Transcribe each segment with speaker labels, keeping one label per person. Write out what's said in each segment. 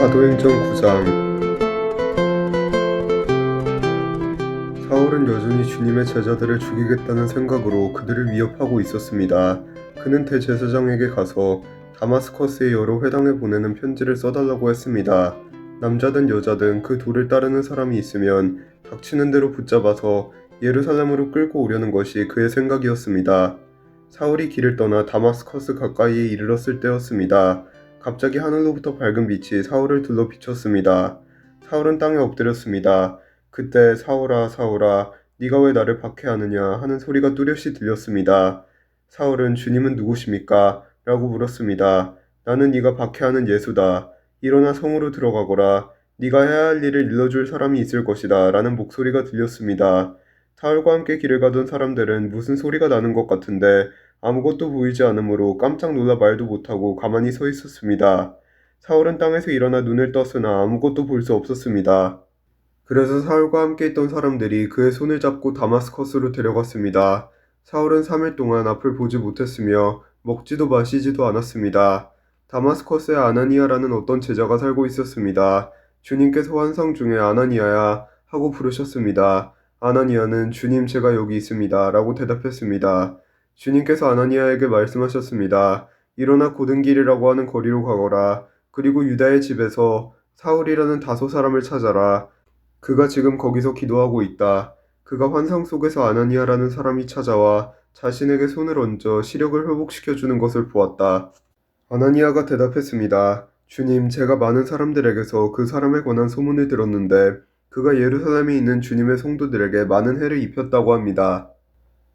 Speaker 1: 사도행전 9장. 사울은 여전히 주님의 제자들을 죽이겠다는 생각으로 그들을 위협하고 있었습니다. 그는 대제사장에게 가서 다마스커스의 여러 회당에 보내는 편지를 써달라고 했습니다. 남자든 여자든 그 돌을 따르는 사람이 있으면 닥치는 대로 붙잡아서 예루살렘으로 끌고 오려는 것이 그의 생각이었습니다. 사울이 길을 떠나 다마스커스 가까이에 이르렀을 때였습니다. 갑자기 하늘로부터 밝은 빛이 사울을 둘러 비췄습니다. 사울은 땅에 엎드렸습니다. 그때 사울아 사울아 네가 왜 나를 박해하느냐 하는 소리가 뚜렷이 들렸습니다. 사울은 주님은 누구십니까? 라고 물었습니다. 나는 네가 박해하는 예수다. 일어나 성으로 들어가거라. 네가 해야 할 일을 일러줄 사람이 있을 것이다. 라는 목소리가 들렸습니다. 사울과 함께 길을 가던 사람들은 무슨 소리가 나는 것 같은데 아무것도 보이지 않으므로 깜짝 놀라 말도 못하고 가만히 서 있었습니다. 사울은 땅에서 일어나 눈을 떴으나 아무것도 볼 수 없었습니다. 그래서 사울과 함께 있던 사람들이 그의 손을 잡고 다마스커스로 데려갔습니다. 사울은 3일 동안 앞을 보지 못했으며 먹지도 마시지도 않았습니다. 다마스커스에 아나니아라는 어떤 제자가 살고 있었습니다. 주님께서 환상 중에 아나니아야 하고 부르셨습니다. 아나니아는 주님 제가 여기 있습니다 라고 대답했습니다. 주님께서 아나니아에게 말씀하셨습니다. 일어나 곧은 길이라고 하는 거리로 가거라. 그리고 유다의 집에서 사울이라는 다소 사람을 찾아라. 그가 지금 거기서 기도하고 있다. 그가 환상 속에서 아나니아라는 사람이 찾아와 자신에게 손을 얹어 시력을 회복시켜주는 것을 보았다. 아나니아가 대답했습니다. 주님, 제가 많은 사람들에게서 그 사람에 관한 소문을 들었는데 그가 예루살렘에 있는 주님의 성도들에게 많은 해를 입혔다고 합니다.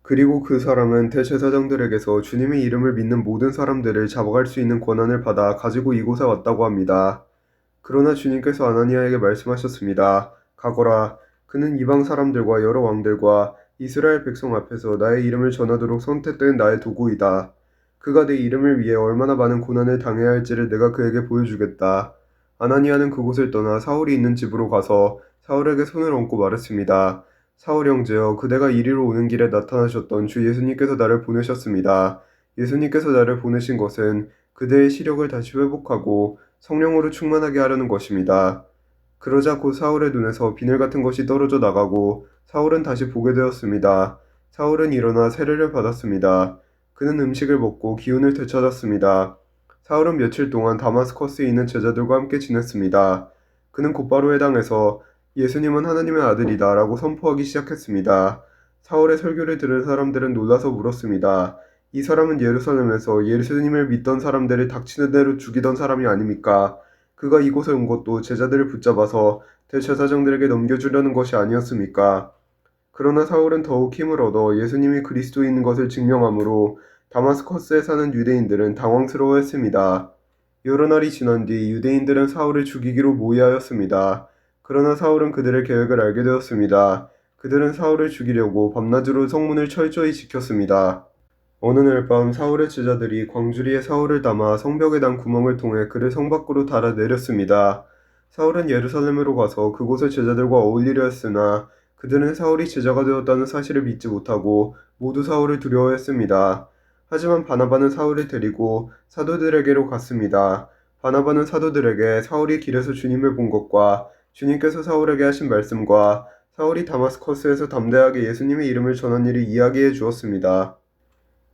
Speaker 1: 그리고 그 사람은 대제사장들에게서 주님의 이름을 믿는 모든 사람들을 잡아갈 수 있는 권한을 받아 가지고 이곳에 왔다고 합니다. 그러나 주님께서 아나니아에게 말씀하셨습니다. 가거라. 그는 이방 사람들과 여러 왕들과 이스라엘 백성 앞에서 나의 이름을 전하도록 선택된 나의 도구이다. 그가 내 이름을 위해 얼마나 많은 고난을 당해야 할지를 내가 그에게 보여주겠다. 아나니아는 그곳을 떠나 사울이 있는 집으로 가서 사울에게 손을 얹고 말했습니다. 사울 형제여, 그대가 이리로 오는 길에 나타나셨던 주 예수님께서 나를 보내셨습니다. 예수님께서 나를 보내신 것은 그대의 시력을 다시 회복하고 성령으로 충만하게 하려는 것입니다. 그러자 곧 사울의 눈에서 비늘 같은 것이 떨어져 나가고 사울은 다시 보게 되었습니다. 사울은 일어나 세례를 받았습니다. 그는 음식을 먹고 기운을 되찾았습니다. 사울은 며칠 동안 다마스커스에 있는 제자들과 함께 지냈습니다. 그는 곧바로 회당에서 예수님은 하나님의 아들이다 라고 선포하기 시작했습니다. 사울의 설교를 들은 사람들은 놀라서 물었습니다. 이 사람은 예루살렘에서 예수님을 믿던 사람들을 닥치는 대로 죽이던 사람이 아닙니까? 그가 이곳에 온 것도 제자들을 붙잡아서 대제사장들에게 넘겨주려는 것이 아니었습니까? 그러나 사울은 더욱 힘을 얻어 예수님이 그리스도인 것을 증명하므로 다마스커스에 사는 유대인들은 당황스러워했습니다. 여러 날이 지난 뒤 유대인들은 사울을 죽이기로 모의하였습니다. 그러나 사울은 그들의 계획을 알게 되었습니다. 그들은 사울을 죽이려고 밤낮으로 성문을 철저히 지켰습니다. 어느 날 밤 사울의 제자들이 광주리에 사울을 담아 성벽에 난 구멍을 통해 그를 성 밖으로 달아 내렸습니다. 사울은 예루살렘으로 가서 그곳의 제자들과 어울리려 했으나 그들은 사울이 제자가 되었다는 사실을 믿지 못하고 모두 사울을 두려워했습니다. 하지만 바나바는 사울을 데리고 사도들에게로 갔습니다. 바나바는 사도들에게 사울이 길에서 주님을 본 것과 주님께서 사울에게 하신 말씀과 사울이 다마스커스에서 담대하게 예수님의 이름을 전한 일을 이야기해 주었습니다.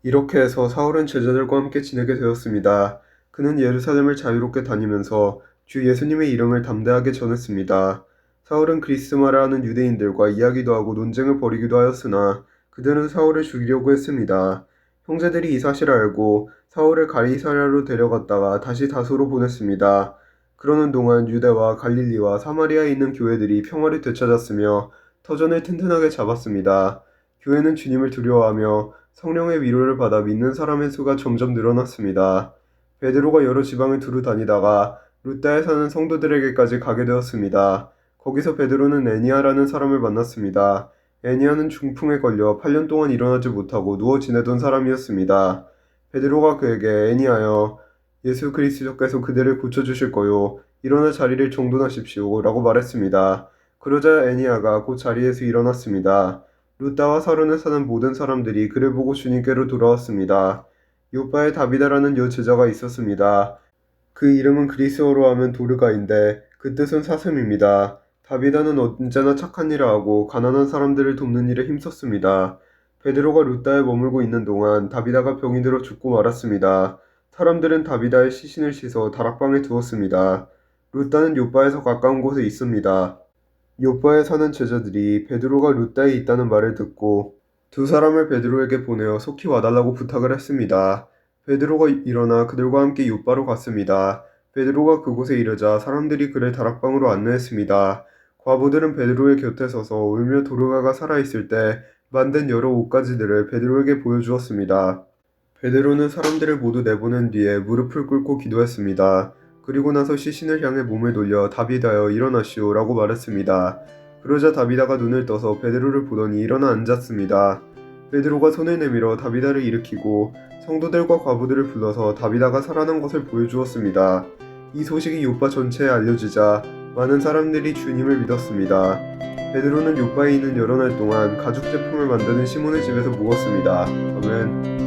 Speaker 1: 이렇게 해서 사울은 제자들과 함께 지내게 되었습니다. 그는 예루살렘을 자유롭게 다니면서 주 예수님의 이름을 담대하게 전했습니다. 사울은 그리스말을 하는 유대인들과 이야기도 하고 논쟁을 벌이기도 하였으나 그들은 사울을 죽이려고 했습니다. 형제들이 이 사실을 알고 사울을 가이사랴로 데려갔다가 다시 다소로 보냈습니다. 그러는 동안 유대와 갈릴리와 사마리아에 있는 교회들이 평화를 되찾았으며 터전을 튼튼하게 잡았습니다. 교회는 주님을 두려워하며 성령의 위로를 받아 믿는 사람의 수가 점점 늘어났습니다. 베드로가 여러 지방을 두루 다니다가 루다에 사는 성도들에게까지 가게 되었습니다. 거기서 베드로는 애니아라는 사람을 만났습니다. 애니아는 중풍에 걸려 8년 동안 일어나지 못하고 누워 지내던 사람이었습니다. 베드로가 그에게 애니아여, 예수 그리스도께서 그대를 고쳐주실 거요. 일어나 자리를 정돈하십시오 라고 말했습니다. 그러자 애니아가 곧 자리에서 일어났습니다. 루다와 사론에 사는 모든 사람들이 그를 보고 주님께로 돌아왔습니다. 요바에 다비다라는 여제자가 있었습니다. 그 이름은 그리스어로 하면 도르가인데 그 뜻은 사슴입니다. 다비다는 언제나 착한 일을 하고 가난한 사람들을 돕는 일에 힘썼습니다. 베드로가 루다에 머물고 있는 동안 다비다가 병이 들어 죽고 말았습니다. 사람들은 다비다의 시신을 씻어 다락방에 두었습니다. 루다는 요바에서 가까운 곳에 있습니다. 요바에 사는 제자들이 베드로가 루다에 있다는 말을 듣고 두 사람을 베드로에게 보내어 속히 와달라고 부탁을 했습니다. 베드로가 일어나 그들과 함께 요바로 갔습니다. 베드로가 그곳에 이르자 사람들이 그를 다락방으로 안내했습니다. 과부들은 베드로의 곁에 서서 울며 도르가가 살아있을 때 만든 여러 옷가지들을 베드로에게 보여주었습니다. 베드로는 사람들을 모두 내보낸 뒤에 무릎을 꿇고 기도했습니다. 그리고 나서 시신을 향해 몸을 돌려 다비다여 일어나시오 라고 말했습니다. 그러자 다비다가 눈을 떠서 베드로를 보더니 일어나 앉았습니다. 베드로가 손을 내밀어 다비다를 일으키고 성도들과 과부들을 불러서 다비다가 살아난 것을 보여주었습니다. 이 소식이 요파 전체에 알려지자 많은 사람들이 주님을 믿었습니다. 베드로는 요파에 있는 여러 날 동안 가죽 제품을 만드는 시몬의 집에서 묵었습니다. 아멘.